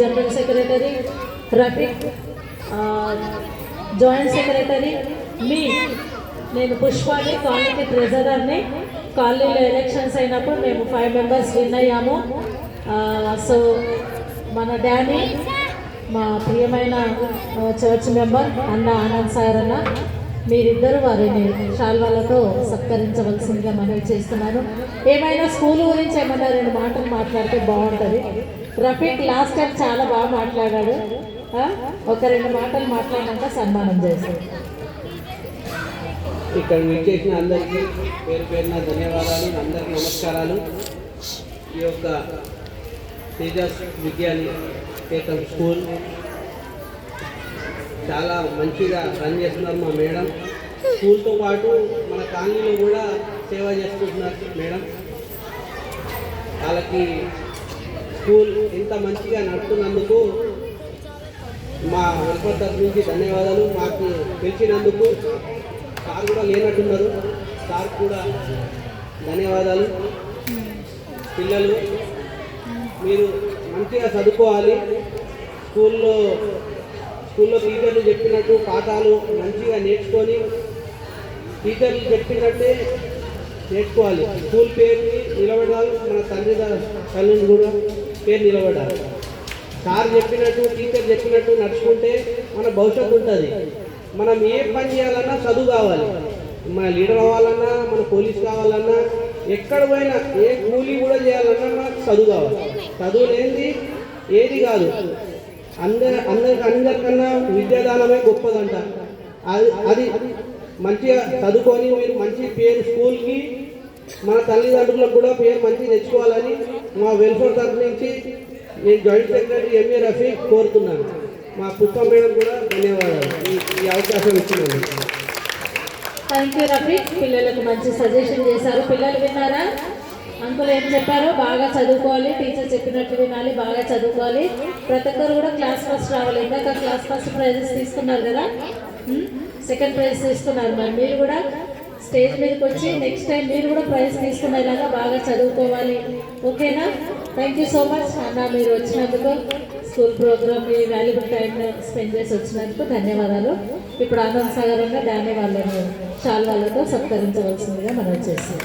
General secretary Rafiq, joint secretary మీ నేను పుష్పాని కాలనీకి ట్రెజరర్ని. కాలనీలో ఎలక్షన్స్ అయినప్పుడు మేము 5 మెంబర్స్ విన్ అయ్యాము. సో మన డానీ మా ప్రియమైన చర్చ్ మెంబర్ అన్న ఆనంద్ సార్ అన్న, మీరిద్దరూ వారిని శాల్వాలతో సత్కరించవలసిందిగా మనవి చేస్తున్నాను. ఏమైనా స్కూల్ గురించి ఏమన్నా 2 మాటలు మాట్లాడితే బాగుంటుంది. రఫీక్ లాస్ట్ టైం చాలా బాగా మాట్లాడాడు. ఒక 2 మాటలు మాట్లాడినాక సన్మానం చేస్తాడు. ఇక్కడ విచ్చేసిన అందరికీ పేరు పేరున ధన్యవాదాలు, అందరికీ నమస్కారాలు. ఈ యొక్క తేజస్ విద్యానికేతన్ స్కూల్ చాలా మంచిగా రన్ చేస్తున్నారు మా మేడం. స్కూల్తో పాటు మన కాలనీలో కూడా సేవ చేసుకుంటున్నారు మేడం. వాళ్ళకి స్కూల్ ఇంత మంచిగా నడుపుతున్నందుకు మా వెల్ఫేర్ తరఫు నుంచి ధన్యవాదాలు. మాకు పిలిచినందుకు సార్ కూడా లేనట్టున్నారు, సార్ కూడా ధన్యవాదాలు. పిల్లలు మీరు మంచిగా చదువుకోవాలి. స్కూల్లో టీచర్లు చెప్పినట్టు పాఠాలు మంచిగా నేర్చుకొని టీచర్లు చెప్పినట్టే నేర్చుకోవాలి. స్కూల్ పేరుని నిలబడాలి, మన తల్లిని కూడా పేరు నిలబడాలి. సార్ చెప్పినట్టు టీచర్ చెప్పినట్టు నడుచుకుంటే మన భవిష్యత్తు ఉంటుంది. మనం ఏ పని చేయాలన్నా చదువు కావాలి. మన లీడర్ అవ్వాలన్నా, మన పోలీస్ కావాలన్నా, ఎక్కడ పోయినా ఏ కూలీ కూడా చేయాలన్నా మనకు చదువు కావాలి. చదువు లేనిది ఏది కాదు. అందరికన్నా విద్యాదానమే గొప్పదంట. అది మంచిగా చదువుకొని మీరు మంచి పేరు స్కూల్కి, మన తల్లిదండ్రులకు కూడా పేరు మంచిగా తెచ్చుకోవాలని మా వెల్ఫేర్ తరఫు నుంచి నేను జాయింట్ సెక్రటరీ ఎంఏ రఫీక్ కోరుతున్నాను. మా పుష్ప మేడం కూడా ధన్యవాదాలు ఈ అవకాశం ఇచ్చినందుకు. Thank you Rafiq. పిల్లలకు మంచి సజెషన్ చేశారు. పిల్లలు విన్నారా? అంకుల్ ఏం చెప్పారో బాగా చదువుకోవాలి, టీచర్ చెప్పినట్టు వినాలి, బాగా చదువుకోవాలి. ప్రతి ఒక్కరు కూడా క్లాస్ ఫస్ట్ రావాలి. ఇందాక క్లాస్ ఫస్ట్ ప్రైజెస్ తీసుకున్నారు కదా, సెకండ్ ప్రైజ్ తీసుకున్నారు. మరి మీరు కూడా స్టేజ్ మీదకి వచ్చి నెక్స్ట్ టైం మీరు కూడా ప్రైజ్ తీసుకునేలాగా బాగా చదువుకోవాలి. ఓకేనా? థ్యాంక్ యూ సో మచ్ అన్న, మీరు వచ్చినందుకు, స్కూల్ ప్రోగ్రామ్ మీ వాల్యుబుల్ టైం స్పెండ్ చేసి వచ్చినందుకు ధన్యవాదాలు. ఇప్పుడు ఆనంద్ సాగరంగా డానీ వాళ్ళను శాల్వాలతో సత్కరించవలసిందిగా మనం చేస్తాం.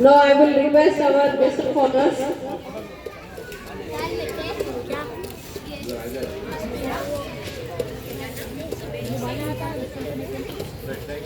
Now I will request our guest performers